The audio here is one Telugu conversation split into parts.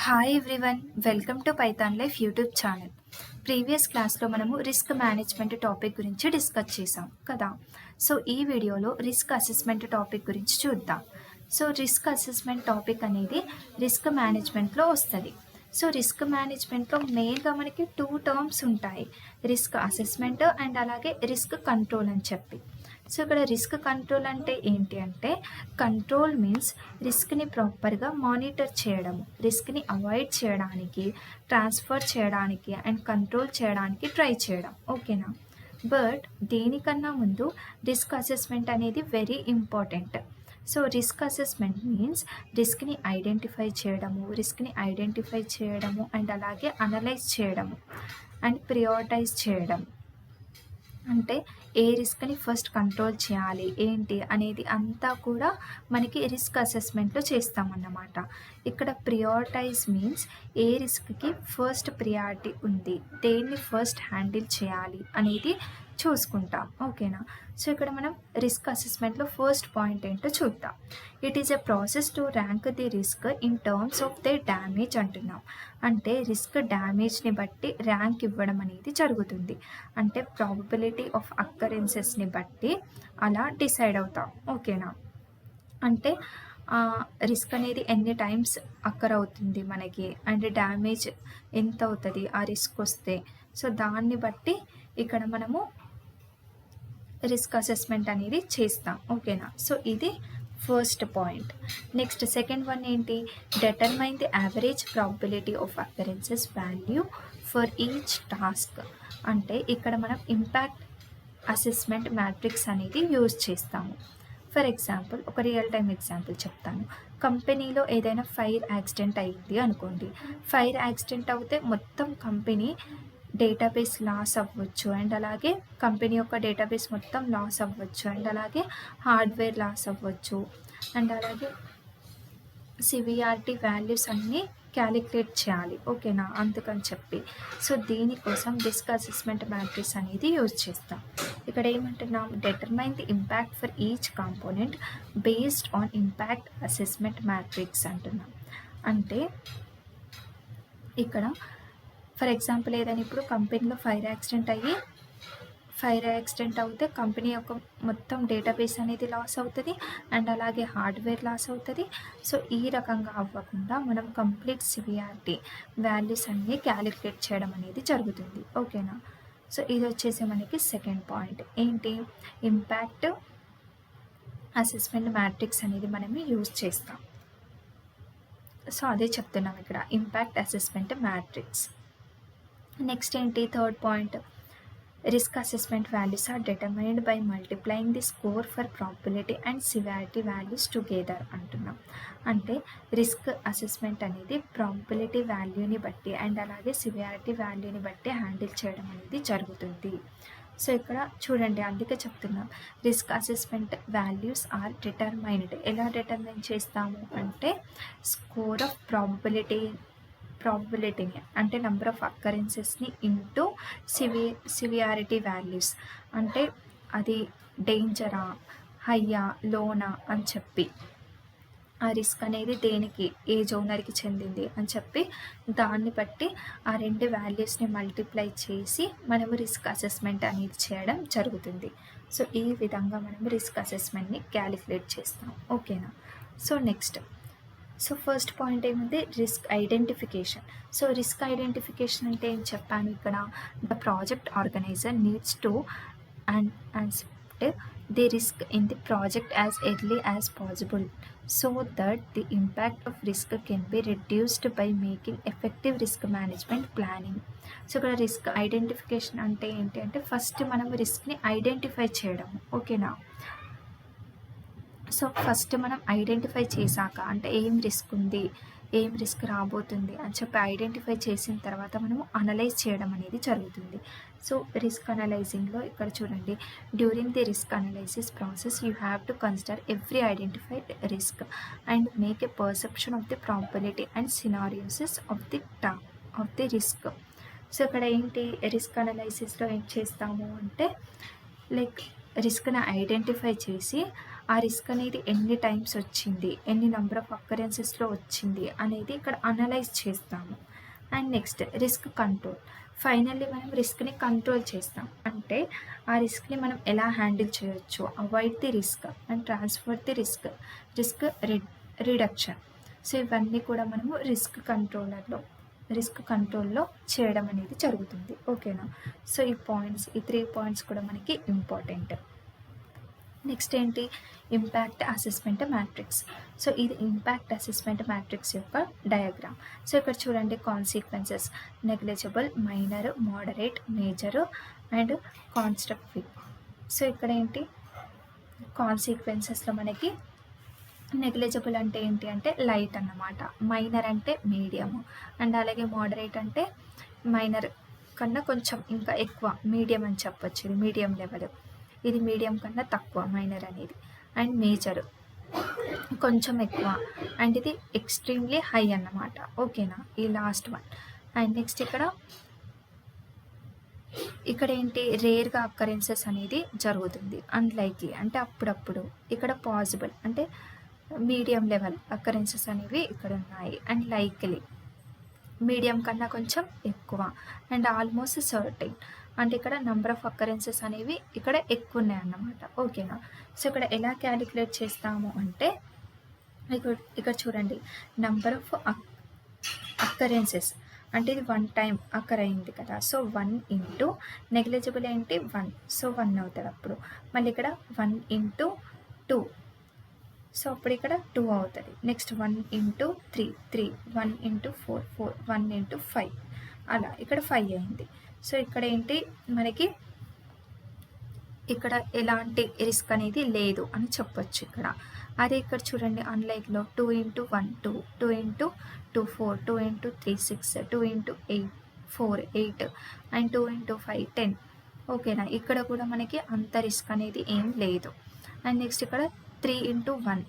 Hi everyone, welcome to Python life YouTube channel. Previous క్లాస్లో మనము రిస్క్ మేనేజ్మెంట్ టాపిక్ గురించి డిస్కస్ చేసాం కదా. సో ఈ వీడియోలో రిస్క్ అసెస్మెంట్ టాపిక్ గురించి చూద్దాం. సో రిస్క్ అసెస్మెంట్ టాపిక్ అనేది రిస్క్ మేనేజ్మెంట్లో వస్తుంది. సో రిస్క్ మేనేజ్మెంట్లో మెయిన్గా మనకి 2 టర్మ్స్ ఉంటాయి, రిస్క్ అసెస్మెంట్ అండ్ అలాగే రిస్క్ కంట్రోల్ అని చెప్పి. సో ఇక్కడ రిస్క్ కంట్రోల్ అంటే ఏంటి అంటే, కంట్రోల్ మీన్స్ రిస్క్ని ప్రాపర్గా మానిటర్ చేయడము, రిస్క్ని అవాయిడ్ చేయడానికి, ట్రాన్స్ఫర్ చేయడానికి అండ్ కంట్రోల్ చేయడానికి ట్రై చేయడం, ఓకేనా. బట్ దీనికన్నా ముందు రిస్క్ అసెస్మెంట్ అనేది very important. So risk assessment means రిస్క్ని ఐడెంటిఫై చేయడము అండ్ అలాగే అనలైజ్ చేయడము అండ్ ప్రియారిటైజ్ చేయడం. అంటే ఏ రిస్క్ని ఫస్ట్ కంట్రోల్ చేయాలి ఏంటి అనేది అంతా కూడా మనకి రిస్క్ అసెస్మెంట్లో చేస్తామన్నమాట. ఇక్కడ ప్రియారిటైజ్ మీన్స్ ఏ రిస్క్కి ఫస్ట్ ప్రియారిటీ ఉంది, దేన్ని ఫస్ట్ హ్యాండిల్ చేయాలి అనేది చూసుకుంటాం, ఓకేనా. సో ఇక్కడ మనం రిస్క్ అసెస్మెంట్లో ఫస్ట్ పాయింట్ ఏంటో చూద్దాం. It is a process to rank the risk in terms of the damage అంటున్నాం. అంటే రిస్క్ డ్యామేజ్ని బట్టి ర్యాంక్ ఇవ్వడం అనేది జరుగుతుంది. అంటే ప్రాబబిలిటీ ఆఫ్ అక్కరెన్సెస్ని బట్టి అలా డిసైడ్ అవుతాం, ఓకేనా. అంటే రిస్క్ అనేది ఎన్ని టైమ్స్ అక్కర్ అవుతుంది మనకి అండ్ డ్యామేజ్ ఎంత అవుతుంది ఆ రిస్క్ వస్తే, సో దాన్ని బట్టి ఇక్కడ మనము రిస్క్ అసెస్మెంట్ అనేది చేస్తాం, ఓకేనా. సో ఇది first point. Next second one ఏంటి, determine the average probability of occurrences value for each task. అంటే ఇక్కడ మనం ఇంపాక్ట్ అసెస్మెంట్ మ్యాట్రిక్స్ అనేది యూజ్ చేస్తాము. ఫర్ ఎగ్జాంపుల్ ఒక రియల్ టైమ్ ఎగ్జాంపుల్ చెప్తాను. కంపెనీలో ఏదైనా ఫైర్ యాక్సిడెంట్ అయ్యింది అనుకోండి. ఫైర్ యాక్సిడెంట్ అవుతే మొత్తం కంపెనీ డేటాబేస్ లాస్ అవ్వచ్చు అండ్ అలాగే కంపెనీ యొక్క డేటాబేస్ మొత్తం లాస్ అవ్వచ్చు అండ్ అలాగే హార్డ్వేర్ లాస్ అవ్వచ్చు అండ్ అలాగే సివిఆర్టీ వాల్యూస్ అన్నీ క్యాలిక్యులేట్ చేయాలి, ఓకేనా. అందుకని చెప్పి సో దీనికోసం రిస్క్ అసెస్మెంట్ మ్యాట్రిక్స్ అనేది యూజ్ చేస్తాం. ఇక్కడ ఏమంటున్నాం, determine the impact for each component based on impact assessment matrix అంటున్నాం. అంటే ఇక్కడ ఫర్ ఎగ్జాంపుల్ ఏదైనా ఇప్పుడు కంపెనీలో ఫైర్ యాక్సిడెంట్ అవుతే కంపెనీ యొక్క మొత్తం డేటాబేస్ అనేది లాస్ అవుతుంది అండ్ అలాగే హార్డ్వేర్ లాస్ అవుతుంది. సో ఈ రకంగా అవ్వకుండా మనం కంప్లీట్ సివియారిటీ వాల్యూస్ అన్నీ క్యాలిక్యులేట్ చేయడం అనేది జరుగుతుంది, ఓకేనా. సో ఇది వచ్చేసి మనకి సెకండ్ పాయింట్ ఏంటి, ఇంపాక్ట్ అసెస్మెంట్ మ్యాట్రిక్స్ అనేది మనం యూజ్ చేస్తాం. సో అదే చెప్తున్నాం ఇక్కడ, ఇంపాక్ట్ అసెస్మెంట్ మ్యాట్రిక్స్. నెక్స్ట్ ఏంటి, third point, risk assessment values are determined by multiplying the score for probability and severity values together అంటున్నాం. అంటే రిస్క్ అసెస్మెంట్ అనేది ప్రాబబిలిటీ వాల్యూని బట్టి అండ్ అలాగే సివియారిటీ వాల్యూని బట్టి హ్యాండిల్ చేయడం అనేది జరుగుతుంది. సో ఇక్కడ చూడండి, అందుకే చెప్తున్నాం risk assessment values are determined. ఎలా డిటర్మైన్ చేస్తాము అంటే స్కోర్ ఆఫ్ ప్రాబబిలిటీని అంటే నెంబర్ ఆఫ్ అక్కరెన్సెస్ని ఇంటూ సివియారిటీ వాల్యూస్, అంటే అది డేంజరా హయ్యా లోనా అని చెప్పి ఆ రిస్క్ అనేది దేనికి ఏ జోనర్కి చెందింది అని చెప్పి దాన్ని బట్టి ఆ రెండు వాల్యూస్ని మల్టిప్లై చేసి మనము రిస్క్ అసెస్మెంట్ అనేది చేయడం జరుగుతుంది. సో ఈ విధంగా మనము రిస్క్ అసెస్మెంట్ని క్యాలిక్యులేట్ చేస్తాం, ఓకేనా. So next, so first point ఏముంది, risk identification. So risk identification అంటే ఏం చెప్పాను ఇక్కడ, the project organiser needs to accept the risk in the project as early as possible so that the impact of risk can be reduced by making effective risk management planning. So ఇక్కడ రిస్క్ ఐడెంటిఫికేషన్ అంటే ఏంటి అంటే ఫస్ట్ మనం రిస్క్ని ఐడెంటిఫై చేయడం, ఓకేనా. సో ఫస్ట్ మనం ఐడెంటిఫై చేశాక అంటే ఏం రిస్క్ ఉంది, ఏం రిస్క్ రాబోతుంది అని చెప్పి ఐడెంటిఫై చేసిన తర్వాత మనము అనలైజ్ చేయడం అనేది జరుగుతుంది. సో రిస్క్ అనలైజింగ్లో ఇక్కడ చూడండి, during the risk analysis process you have to consider every identified risk and make a perception of the probability and scenarios of the risk. So ఇక్కడ ఏంటి, రిస్క్ అనలైసిస్లో ఏం చేస్తాము అంటే లైక్ రిస్క్ని ఐడెంటిఫై చేసి ఆ రిస్క్ అనేది ఎన్ని టైమ్స్ వచ్చింది, ఎన్ని నెంబర్ ఆఫ్ అక్కరెన్సెస్లో వచ్చింది అనేది ఇక్కడ అనలైజ్ చేస్తాము. And next risk control. Finally మనం రిస్క్ని కంట్రోల్ చేస్తాం. అంటే ఆ రిస్క్ని మనం ఎలా హ్యాండిల్ చేయొచ్చు, avoid the risk and transfer the risk reduction. So ఇవన్నీ కూడా మనము రిస్క్ కంట్రోల్లో చేయడం అనేది జరుగుతుంది. ఓకేనా. సో ఈ 3 పాయింట్స్ కూడా మనకి ఇంపార్టెంట్. నెక్స్ట్ ఏంటి, ఇంపాక్ట్ అసెస్మెంట్ మ్యాట్రిక్స్. సో ఇది ఇంపాక్ట్ అసెస్మెంట్ మ్యాట్రిక్స్ యొక్క డయాగ్రామ్. సో ఇక్కడ చూడండి, consequences negligible, minor, moderate, major and constructive. So ఇక్కడ ఏంటి, కాన్సిక్వెన్సెస్లో మనకి నెగ్లిజిబుల్ అంటే ఏంటి అంటే లైట్ అన్నమాట, మైనర్ అంటే మీడియం, అండ్ అలాగే మోడరేట్ అంటే మైనర్ కన్నా కొంచెం ఇంకా ఎక్కువ, మీడియం అని చెప్పొచ్చు, ఇది మీడియం లెవెల్, ఇది మీడియం కన్నా తక్కువ మైనర్ అనేది, అండ్ మేజర్ కొంచెం ఎక్కువ, అండ్ ఇది ఎక్స్ట్రీమ్లీ హై అన్నమాట. ఓకేనా, ఈ లాస్ట్ వన్. అండ్ నెక్స్ట్ ఇక్కడ ఏంటి, రేర్గా అక్కరెన్సెస్ అనేది జరుగుతుంది, అన్లైక్లీ అంటే అప్పుడప్పుడు, ఇక్కడ పాసిబుల్ అంటే మీడియం లెవెల్ అక్కరెన్సెస్ అనేవి ఇక్కడ ఉన్నాయి, అండ్ లైక్లీ మీడియం కన్నా కొంచెం ఎక్కువ, అండ్ ఆల్మోస్ట్ సర్టైన్ అంటే ఇక్కడ నెంబర్ ఆఫ్ అక్కరెన్సెస్ అనేవి ఇక్కడ ఎక్కువ ఉన్నాయి అన్నమాట. ఓకేనా. సో ఇక్కడ ఎలా క్యాలిక్యులేట్ చేస్తాము అంటే ఇక్కడ చూడండి, నెంబర్ ఆఫ్ అక్కరెన్సెస్ అంటే ఇది 1 టైం అక్కర్ అయింది కదా, సో 1 ఇంటూ నెగ్లిజిబుల్ ఏంటి 1, సో 1 అవుతుంది అప్పుడు. మళ్ళీ ఇక్కడ 1 ఇంటూ 2, సో అప్పుడు ఇక్కడ 2 అవుతుంది. నెక్స్ట్ 1 ఇంటూ 3, 1 ఇంటూ 4, 1 ఇంటూ 5, అలా ఇక్కడ 5 అయింది. సో ఇక్కడ ఏంటి, మనకి ఇక్కడ ఎలాంటి రిస్క్ అనేది లేదు అని చెప్పొచ్చు ఇక్కడ. అదే ఇక్కడ చూడండి, అన్లైక్లో 2 into 1 2, 2 into 2 4, 2 into 3 6, 2 into 4 8, and 2 into 5 10. ఓకేనా, ఇక్కడ కూడా మనకి అంత రిస్క్ అనేది ఏం లేదు. అండ్ నెక్స్ట్ ఇక్కడ 3 ఇంటూ 1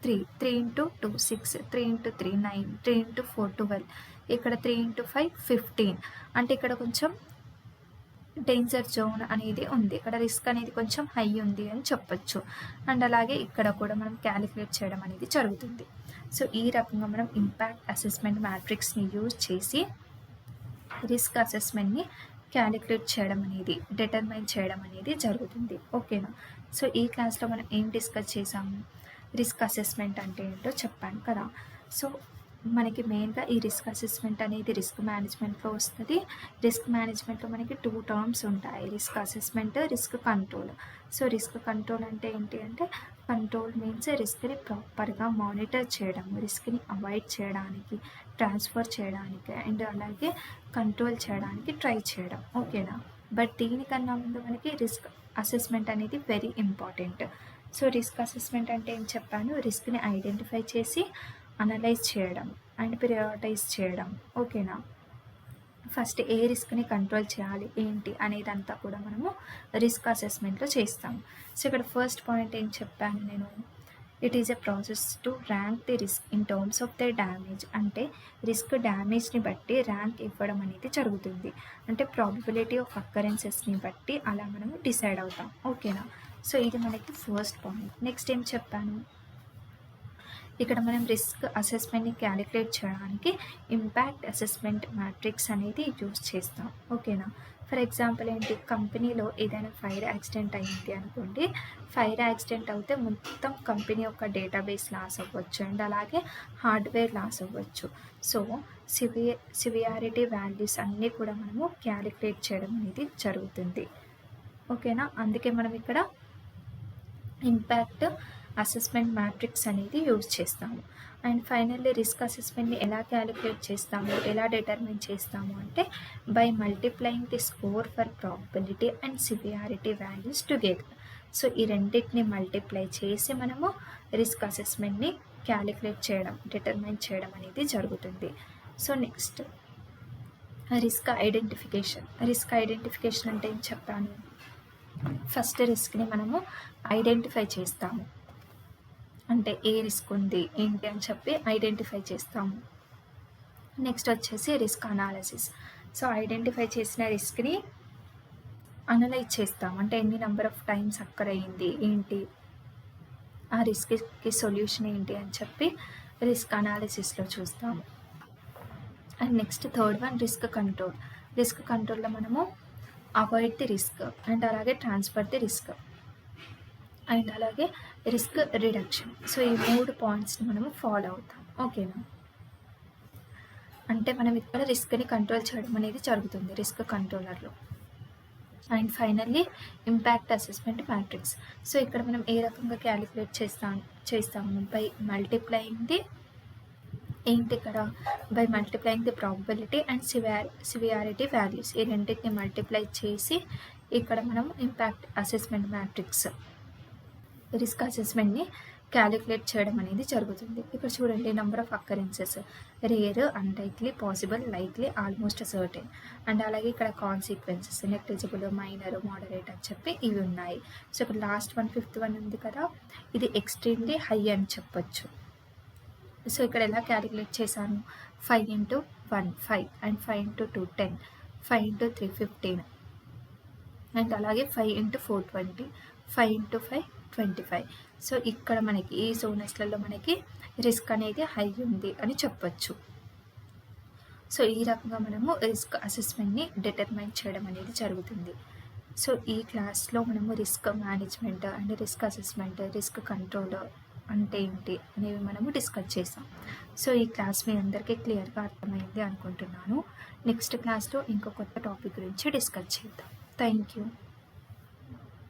3, 3 ఇంటూ 2 6, 3 ఇంటూ 3 9, 3 ఇంటూ 4 12, ఇక్కడ 3 ఇంటూ 5 15. అంటే ఇక్కడ కొంచెం డేంజర్ జోన్ అనేది ఉంది, ఇక్కడ రిస్క్ అనేది కొంచెం హై ఉంది అని చెప్పొచ్చు. అండ్ అలాగే ఇక్కడ కూడా మనం క్యాలిక్యులేట్ చేయడం అనేది జరుగుతుంది. సో ఈ రకంగా మనం ఇంపాక్ట్ అసెస్మెంట్ మ్యాట్రిక్స్ని యూజ్ చేసి రిస్క్ అసెస్మెంట్ని క్యాలిక్యులేట్ చేయడం అనేది, డిటర్మైన్ చేయడం అనేది జరుగుతుంది. ఓకేనా. సో ఈ క్లాస్లో మనం ఏం డిస్కస్ చేసాము, రిస్క్ అసెస్మెంట్ అంటే ఏంటో చెప్పాను కదా. సో మనకి మెయిన్గా ఈ రిస్క్ అసెస్మెంట్ అనేది రిస్క్ మేనేజ్మెంట్లో వస్తుంది. రిస్క్ మేనేజ్మెంట్లో మనకి 2 టర్మ్స్ ఉంటాయి, risk assessment, risk control. So risk control అంటే ఏంటి అంటే, కంట్రోల్ మీన్స్ రిస్క్ని ప్రాపర్గా మానిటర్ చేయడం, రిస్క్ని అవాయిడ్ చేయడానికి, ట్రాన్స్ఫర్ చేయడానికి, అండ్ అలాగే కంట్రోల్ చేయడానికి ట్రై చేయడం. ఓకేనా. బట్ దీనికన్నా ముందు మనకి రిస్క్ అసెస్మెంట్ అనేది very important. So risk assessment అంటే ఏం చెప్పాను, రిస్క్ని ఐడెంటిఫై చేసి అనలైజ్ చేయడం అండ్ ప్రియారిటైజ్ చేయడం. ఓకేనా. ఫస్ట్ ఏ రిస్క్ని కంట్రోల్ చేయాలి ఏంటి అనేదంతా కూడా మనము రిస్క్ అసెస్మెంట్లో చేస్తాము. సో ఇక్కడ ఫస్ట్ పాయింట్ ఏం చెప్పాను నేను, it is a process to rank the risk in terms of the damage. అంటే రిస్క్ డ్యామేజ్ని బట్టి ర్యాంక్ ఇవ్వడం అనేది జరుగుతుంది, అంటే ప్రాబబిలిటీ ఆఫ్ అక్కరెన్సెస్ని బట్టి అలా మనము డిసైడ్ అవుతాం. ఓకేనా. సో ఇది మనకి ఫస్ట్ పాయింట్. నెక్స్ట్ ఏం చెప్పాను, ఇక్కడ మనం రిస్క్ అసెస్మెంట్ని క్యాలిక్యులేట్ చేయడానికి ఇంపాక్ట్ అసెస్మెంట్ మ్యాట్రిక్స్ అనేది యూజ్ చేస్తాం. ఓకేనా. ఫర్ ఎగ్జాంపుల్ ఏంటి, కంపెనీలో ఏదైనా ఫైర్ యాక్సిడెంట్ అయింది అనుకోండి, ఫైర్ యాక్సిడెంట్ అయితే మొత్తం కంపెనీ యొక్క డేటాబేస్ లాస్ అవ్వచ్చు, అండ్ అలాగే హార్డ్వేర్ లాస్ అవ్వచ్చు. సో సివియారిటీ వాల్యూస్ అన్నీ కూడా మనము క్యాలిక్యులేట్ చేయడం అనేది జరుగుతుంది. ఓకేనా. అందుకే మనం ఇక్కడ ఇంపాక్ట్ అసెస్మెంట్ మ్యాట్రిక్స్ అనేది యూజ్ చేస్తాము. అండ్ ఫైనల్లీ రిస్క్ అసెస్మెంట్ని ఎలా క్యాలిక్యులేట్ చేస్తాము, ఎలా డిటర్మిన్ చేస్తాము అంటే by multiplying the score for probability and severity values together. So ఈ రెండింటిని మల్టిప్లై చేసి మనము రిస్క్ అసెస్మెంట్ని క్యాలిక్యులేట్ చేయడం, డిటర్మైన్ చేయడం అనేది జరుగుతుంది. So next risk identification. Risk identification అంటే ఏం చెప్పాను, ఫస్ట్ రిస్క్ని మనము ఐడెంటిఫై చేస్తాము, అంటే ఏ రిస్క్ ఉంది ఏంటి అని చెప్పి ఐడెంటిఫై చేస్తాము. నెక్స్ట్ వచ్చేసి రిస్క్ అనాలిసిస్. సో ఐడెంటిఫై చేసిన రిస్క్ని అనలైజ్ చేస్తాము, అంటే ఎన్ని నెంబర్ ఆఫ్ టైమ్స్ అక్కర్ అయ్యింది ఏంటి ఆ రిస్క్కి సొల్యూషన్ ఏంటి అని చెప్పి రిస్క్ అనాలిసిస్లో చూస్తాము. And next third one risk control. Risk కంట్రోల్‌లో మనము అవాయిడ్ ది రిస్క్ అండ్ అలాగే ట్రాన్స్ఫర్ ది రిస్క్ అండ్ అలాగే రిస్క్ రిడక్షన్. సో ఈ 3 పాయింట్స్‌ని మనము ఫాలో అవుతాం. ఓకేనా? అంటే మనం ఇక్కడ రిస్క్‌ని కంట్రోల్ చేయడం అనేది జరుగుతుంది రిస్క్ కంట్రోలర్‌లో. And finally impact assessment matrix. So ఇక్కడ మనం ఏ రకంగా క్యాలిక్యులేట్ చేస్తాము బై మల్టిప్లయింగ్ ది ఏంటి ఇక్కడ by multiplying the probability and severity values. ఈ రెండింటిని మల్టిప్లై చేసి ఇక్కడ మనం ఇంపాక్ట్ అసెస్మెంట్ మ్యాట్రిక్స్ రిస్క్ అసెస్మెంట్ని క్యాలిక్యులేట్ చేయడం అనేది జరుగుతుంది. ఇక్కడ చూడండి number of occurrences rare, unlikely, possible, likely, almost certain and అలాగే ఇక్కడ కాన్సిక్వెన్సెస్ నెగ్లిజిబుల్, మైనర్, మోడరేట్ అని చెప్పి ఇవి ఉన్నాయి. సో ఇక్కడ లాస్ట్ వన్ 5th వన్ ఉంది కదా, ఇది ఎక్స్ట్రీమ్లీ హై అని చెప్పొచ్చు. సో ఇక్కడ ఎలా క్యాలిక్యులేట్ చేశాను 5 × 1 5 అండ్ 5 × 2 10 5 × 3 15 అండ్ అలాగే 5 × 4 20 5 × 5 25. సో ఇక్కడ మనకి ఈ జోనస్లలో మనకి రిస్క్ అనేది హై ఉంది అని చెప్పొచ్చు. సో ఈ రకంగా మనము రిస్క్ అసెస్మెంట్ని డిటర్మైన్ చేయడం అనేది జరుగుతుంది. సో ఈ క్లాస్లో మనము risk management and risk assessment, risk control అంటే ఏంటి అనేవి మనము డిస్కస్ చేసాం. సో ఈ క్లాస్ మీ అందరికీ క్లియర్గా అర్థమైంది అనుకుంటున్నాను. నెక్స్ట్ క్లాస్లో ఇంకో కొత్త టాపిక్ గురించి డిస్కస్ చేద్దాం. Thank you.